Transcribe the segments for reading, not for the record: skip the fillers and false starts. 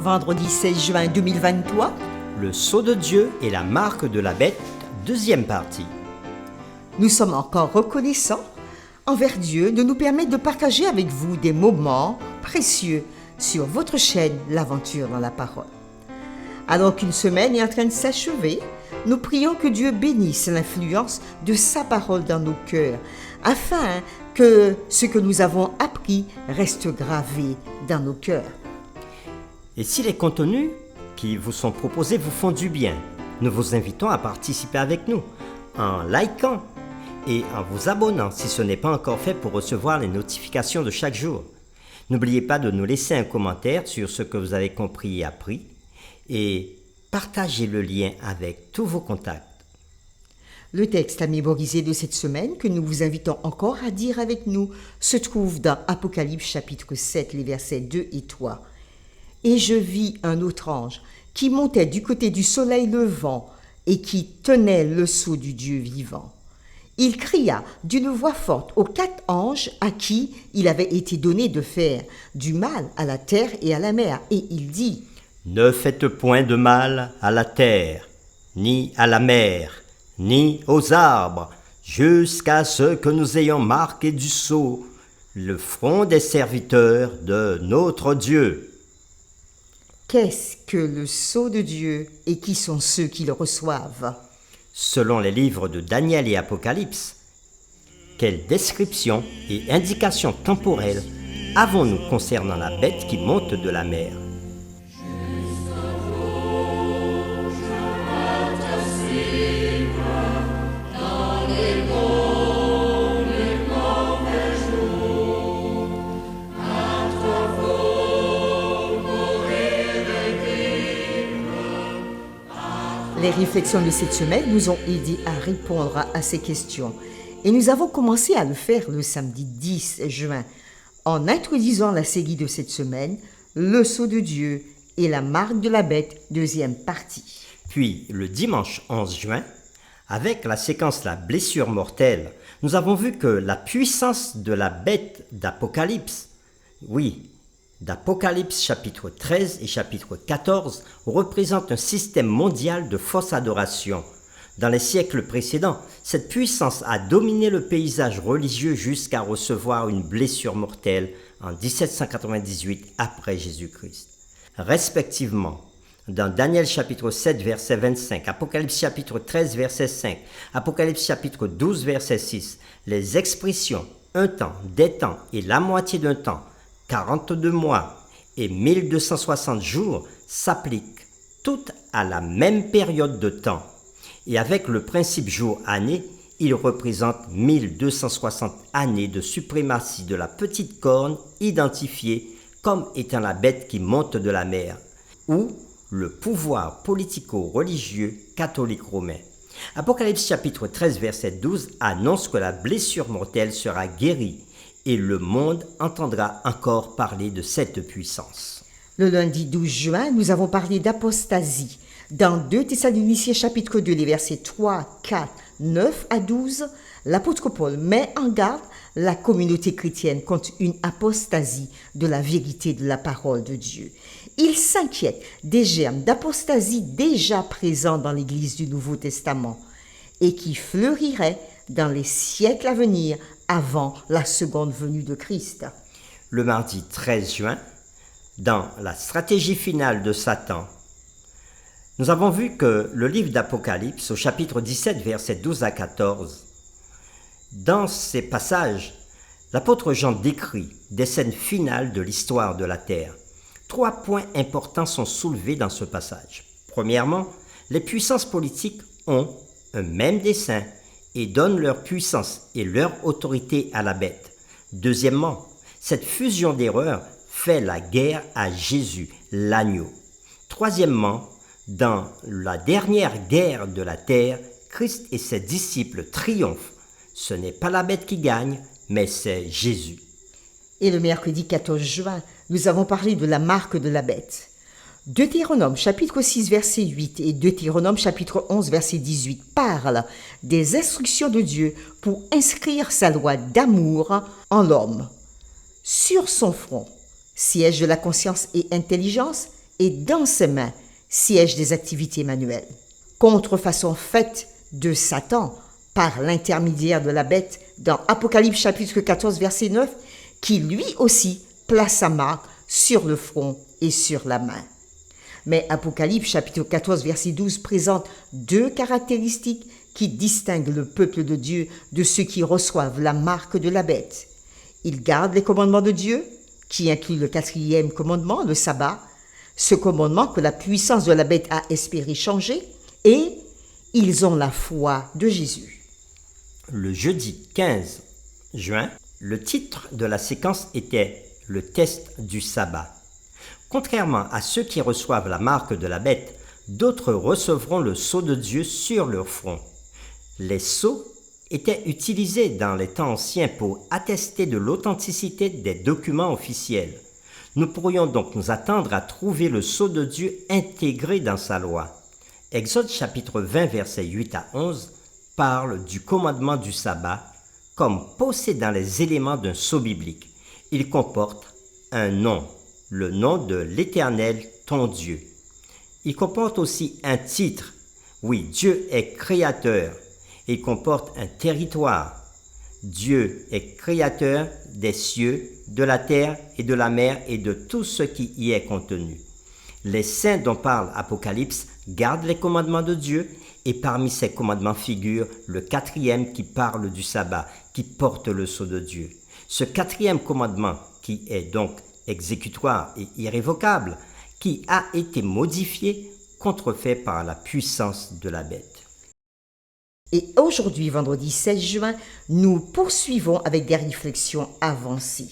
Vendredi 16 juin 2023. Le sceau de Dieu et la marque de la bête, deuxième partie. Nous sommes encore reconnaissants envers Dieu de nous permettre de partager avec vous des moments précieux sur votre chaîne L'Aventure dans la Parole. Alors qu'une semaine est en train de s'achever, nous prions que Dieu bénisse l'influence de sa parole dans nos cœurs, afin que ce que nous avons appris reste gravé dans nos cœurs. Et si les contenus qui vous sont proposés vous font du bien, nous vous invitons à participer avec nous en likant et en vous abonnant si ce n'est pas encore fait pour recevoir les notifications de chaque jour. N'oubliez pas de nous laisser un commentaire sur ce que vous avez compris et appris et partagez le lien avec tous vos contacts. Le texte à mémoriser de cette semaine, que nous vous invitons encore à dire avec nous, se trouve dans Apocalypse chapitre 7, les versets 2 et 3. « Et je vis un autre ange qui montait du côté du soleil levant et qui tenait le sceau du Dieu vivant. Il cria d'une voix forte aux 4 anges à qui il avait été donné de faire du mal à la terre et à la mer, et il dit : Ne faites point de mal à la terre, ni à la mer, ni aux arbres, jusqu'à ce que nous ayons marqué du sceau le front des serviteurs de notre Dieu. » Qu'est-ce que le sceau de Dieu et qui sont ceux qui le reçoivent ? Selon les livres de Daniel et Apocalypse, quelle description et indication temporelle avons-nous concernant la bête qui monte de la mer ? Les réflexions de cette semaine nous ont aidés à répondre à ces questions. Et nous avons commencé à le faire le samedi 10 juin, en introduisant la série de cette semaine, Le sceau de Dieu et la marque de la bête, deuxième partie. Puis, le dimanche 11 juin, avec la séquence La blessure mortelle, nous avons vu que la puissance de la bête d'Apocalypse, d'Apocalypse chapitre 13 et chapitre 14, représente un système mondial de fausse adoration. Dans les siècles précédents, cette puissance a dominé le paysage religieux jusqu'à recevoir une blessure mortelle en 1798 après Jésus-Christ. Respectivement, dans Daniel chapitre 7 verset 25, Apocalypse chapitre 13 verset 5, Apocalypse chapitre 12 verset 6, les expressions un temps, des temps et la moitié d'un temps, 42 mois et 1260 jours s'appliquent toutes à la même période de temps. Et avec le principe jour-année, il représente 1260 années de suprématie de la petite corne identifiée comme étant la bête qui monte de la mer, ou le pouvoir politico-religieux catholique romain. Apocalypse chapitre 13 verset 12 annonce que la blessure mortelle sera guérie et le monde entendra encore parler de cette puissance. Le lundi 12 juin, nous avons parlé d'apostasie. Dans 2 Thessaloniciens chapitre 2, les versets 3, 4, 9 à 12, l'apôtre Paul met en garde la communauté chrétienne contre une apostasie de la vérité de la parole de Dieu. Il s'inquiète des germes d'apostasie déjà présents dans l'Église du Nouveau Testament et qui fleuriraient dans les siècles à venir avant la seconde venue de Christ. Le mardi 13 juin, dans la stratégie finale de Satan, nous avons vu que le livre d'Apocalypse, au chapitre 17, versets 12 à 14, dans ces passages, l'apôtre Jean décrit des scènes finales de l'histoire de la terre. 3 points importants sont soulevés dans ce passage. Premièrement, les puissances politiques ont un même dessein et donnent leur puissance et leur autorité à la bête. Deuxièmement, cette fusion d'erreurs fait la guerre à Jésus, l'agneau. Troisièmement, dans la dernière guerre de la terre, Christ et ses disciples triomphent. Ce n'est pas la bête qui gagne, mais c'est Jésus. Et le mercredi 14 juin, nous avons parlé de la marque de la bête. Deutéronome chapitre 6 verset 8 et Deutéronome chapitre 11 verset 18 parlent des instructions de Dieu pour inscrire sa loi d'amour en l'homme. Sur son front, siège de la conscience et intelligence, et dans ses mains siègent des activités manuelles. Contrefaçon faite de Satan par l'intermédiaire de la bête dans Apocalypse chapitre 14 verset 9, qui lui aussi place sa marque sur le front et sur la main. Mais Apocalypse chapitre 14 verset 12 présente deux caractéristiques qui distinguent le peuple de Dieu de ceux qui reçoivent la marque de la bête. Ils gardent les commandements de Dieu, qui inclut le 4e commandement, le sabbat, ce commandement que la puissance de la bête a espéré changer, et ils ont la foi de Jésus. Le jeudi 15 juin, le titre de la séquence était « Le test du sabbat ». Contrairement à ceux qui reçoivent la marque de la bête, d'autres recevront le sceau de Dieu sur leur front. Les sceaux étaient utilisés dans les temps anciens pour attester de l'authenticité des documents officiels. Nous pourrions donc nous attendre à trouver le sceau de Dieu intégré dans sa loi. Exode chapitre 20 versets 8 à 11 parle du commandement du sabbat comme possédant les éléments d'un sceau biblique. Il comporte un nom, le nom de l'Éternel, ton Dieu. Il comporte aussi un titre. Oui, Dieu est créateur. Il comporte un territoire. Dieu est créateur des cieux, de la terre et de la mer et de tout ce qui y est contenu. Les saints dont parle Apocalypse gardent les commandements de Dieu et parmi ces commandements figure le 4e qui parle du sabbat, qui porte le sceau de Dieu. Ce 4e commandement, qui est donc exécutoire et irrévocable, qui a été modifié, contrefait par la puissance de la bête. Et aujourd'hui, vendredi 16 juin, nous poursuivons avec des réflexions avancées.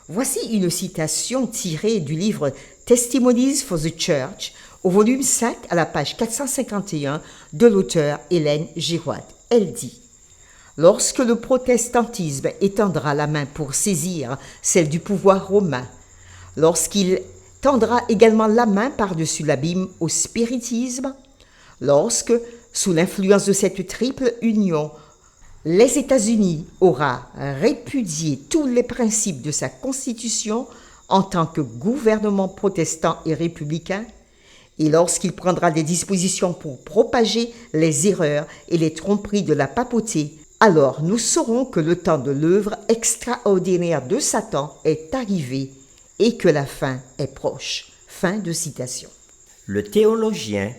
Voici une citation tirée du livre Testimonies for the Church, au volume 5 à la page 451 de l'auteur Hélène Girouard. Elle dit « Lorsque le protestantisme étendra la main pour saisir celle du pouvoir romain, lorsqu'il tendra également la main par-dessus l'abîme au spiritisme, lorsque, sous l'influence de cette triple union, les États-Unis aura répudié tous les principes de sa constitution en tant que gouvernement protestant et républicain, et lorsqu'il prendra des dispositions pour propager les erreurs et les tromperies de la papauté, alors nous saurons que le temps de l'œuvre extraordinaire de Satan est arrivé et que la fin est proche. » Fin de citation. Le théologien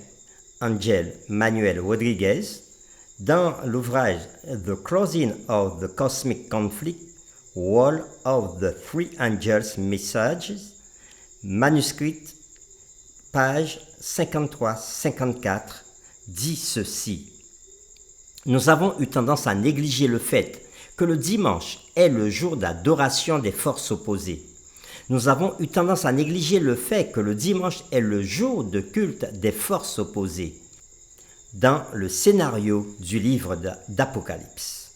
Ángel Manuel Rodriguez, dans l'ouvrage The Closing of the Cosmic Conflict, Wall of the Three Angels Messages, manuscrit, page 53-54, dit ceci. Nous avons eu tendance à négliger le fait que le dimanche est le jour d'adoration des forces opposées. Nous avons eu tendance à négliger le fait que le dimanche est le jour de culte des forces opposées. Dans le scénario du livre d'Apocalypse,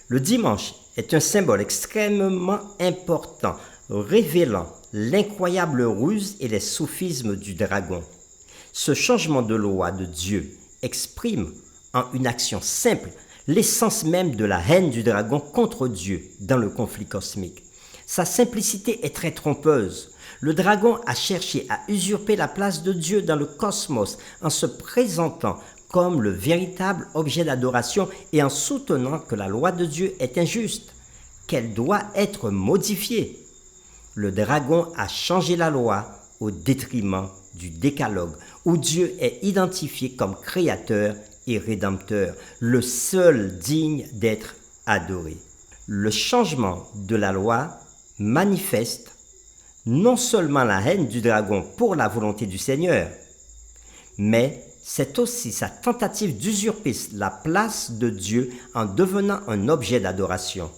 le dimanche est un symbole extrêmement important, révélant l'incroyable ruse et les sophismes du dragon. Ce changement de loi de Dieu exprime en une action simple l'essence même de la haine du dragon contre Dieu dans le conflit cosmique. Sa simplicité est très trompeuse. Le dragon a cherché à usurper la place de Dieu dans le cosmos en se présentant comme le véritable objet d'adoration et en soutenant que la loi de Dieu est injuste, qu'elle doit être modifiée. Le dragon a changé la loi au détriment du décalogue, où Dieu est identifié comme créateur et rédempteur, le seul digne d'être adoré. Le changement de la loi manifeste non seulement la haine du dragon pour la volonté du Seigneur, mais c'est aussi sa tentative d'usurper la place de Dieu en devenant un objet d'adoration.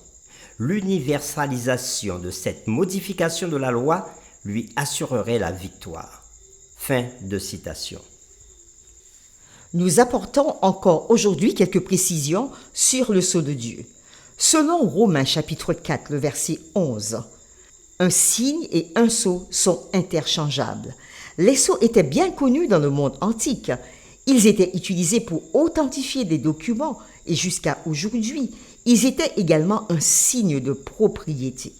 L'universalisation de cette modification de la loi lui assurerait la victoire. Fin de citation. Nous apportons encore aujourd'hui quelques précisions sur le sceau de Dieu. Selon Romains chapitre 4, le verset 11, un signe et un sceau sont interchangeables. Les sceaux étaient bien connus dans le monde antique. Ils étaient utilisés pour authentifier des documents et jusqu'à aujourd'hui, ils étaient également un signe de propriété.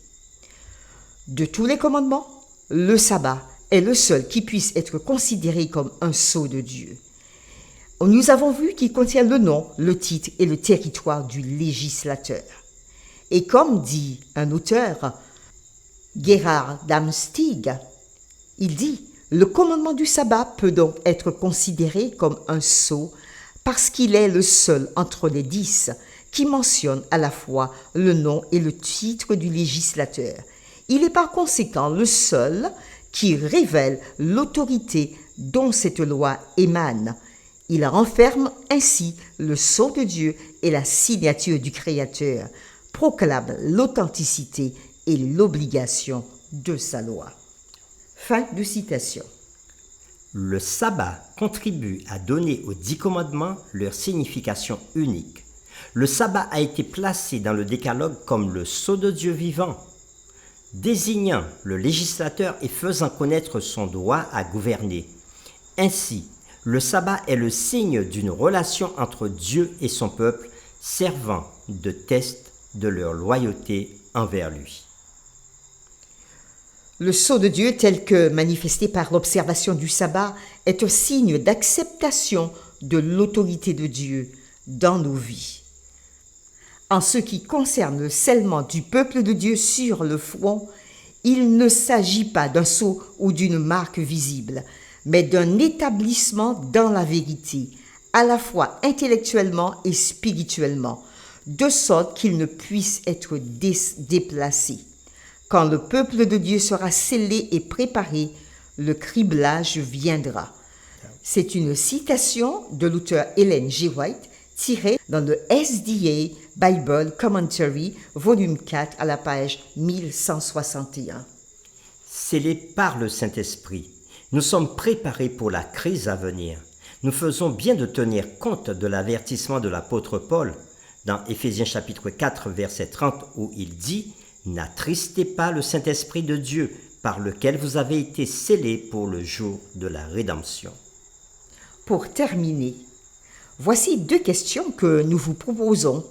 De tous les commandements, le sabbat est le seul qui puisse être considéré comme un sceau de Dieu. Nous avons vu qu'il contient le nom, le titre et le territoire du législateur. Et comme dit un auteur, Gerhard Damstig, il dit « Le commandement du sabbat peut donc être considéré comme un sceau parce qu'il est le seul entre les 10 qui mentionne à la fois le nom et le titre du législateur. Il est par conséquent le seul qui révèle l'autorité dont cette loi émane. Il renferme ainsi le sceau de Dieu et la signature du Créateur, proclame l'authenticité et l'obligation de sa loi. » Fin de citation. Le sabbat contribue à donner aux 10 commandements leur signification unique. Le sabbat a été placé dans le décalogue comme le sceau de Dieu vivant, désignant le législateur et faisant connaître son droit à gouverner. Ainsi, le sabbat est le signe d'une relation entre Dieu et son peuple, servant de test de leur loyauté envers lui. Le sceau de Dieu, tel que manifesté par l'observation du sabbat, est un signe d'acceptation de l'autorité de Dieu dans nos vies. En ce qui concerne le scellement du peuple de Dieu sur le front, il ne s'agit pas d'un sceau ou d'une marque visible, mais d'un établissement dans la vérité, à la fois intellectuellement et spirituellement, de sorte qu'il ne puisse être déplacé. Quand le peuple de Dieu sera scellé et préparé, le criblage viendra. C'est une citation de l'auteur Ellen G. White tirée dans le SDA Bible Commentary, volume 4, à la page 1161. Scellés par le Saint-Esprit, nous sommes préparés pour la crise à venir. Nous faisons bien de tenir compte de l'avertissement de l'apôtre Paul dans Éphésiens chapitre 4, verset 30, où il dit « N'attristez pas le Saint-Esprit de Dieu, par lequel vous avez été scellés pour le jour de la rédemption. » Pour terminer, voici 2 questions que nous vous proposons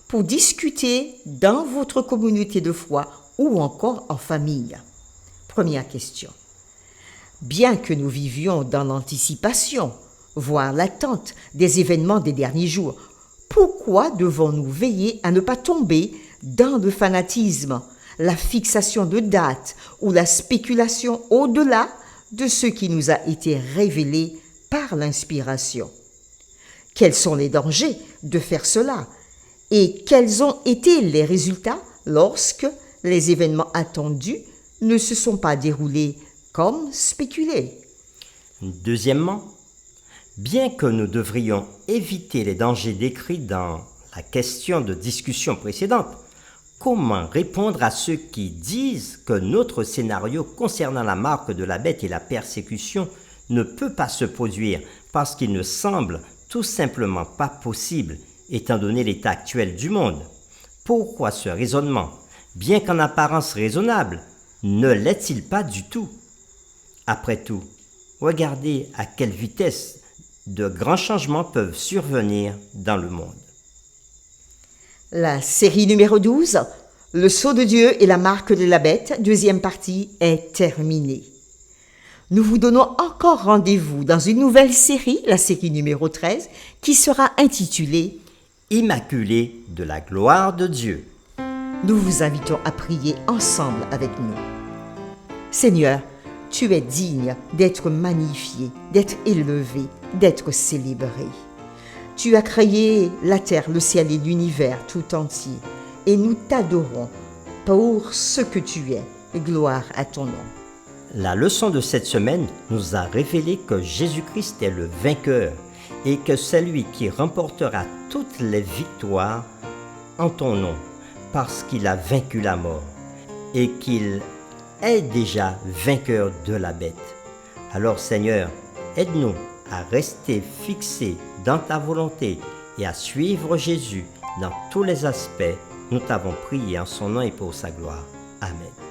pour discuter dans votre communauté de foi ou encore en famille. Première question. Bien que nous vivions dans l'anticipation, voire l'attente des événements des derniers jours, pourquoi devons-nous veiller à ne pas tomber dans le fanatisme, la fixation de dates ou la spéculation au-delà de ce qui nous a été révélé par l'inspiration? Quels sont les dangers de faire cela? Et quels ont été les résultats lorsque les événements attendus ne se sont pas déroulés comme spéculé? Deuxièmement, bien que nous devrions éviter les dangers décrits dans la question de discussion précédente, comment répondre à ceux qui disent que notre scénario concernant la marque de la bête et la persécution ne peut pas se produire parce qu'il ne semble tout simplement pas possible étant donné l'état actuel du monde? Pourquoi ce raisonnement, bien qu'en apparence raisonnable, ne l'est-il pas du tout? Après tout, regardez à quelle vitesse de grands changements peuvent survenir dans le monde. La série numéro 12, le sceau de Dieu et la marque de la bête, deuxième partie, est terminée. Nous vous donnons encore rendez-vous dans une nouvelle série, la série numéro 13, qui sera intitulée « Immaculée de la gloire de Dieu ». Nous vous invitons à prier ensemble avec nous. Seigneur, tu es digne d'être magnifié, d'être élevé, d'être célébré. Tu as créé la terre, le ciel et l'univers tout entier, et nous t'adorons pour ce que tu es. Gloire à ton nom. La leçon de cette semaine nous a révélé que Jésus-Christ est le vainqueur et que c'est lui qui remportera toutes les victoires en ton nom parce qu'il a vaincu la mort et qu'il est déjà vainqueur de la bête. Alors Seigneur, aide-nous à rester fixés dans ta volonté et à suivre Jésus dans tous les aspects. Nous t'avons prié en son nom et pour sa gloire. Amen.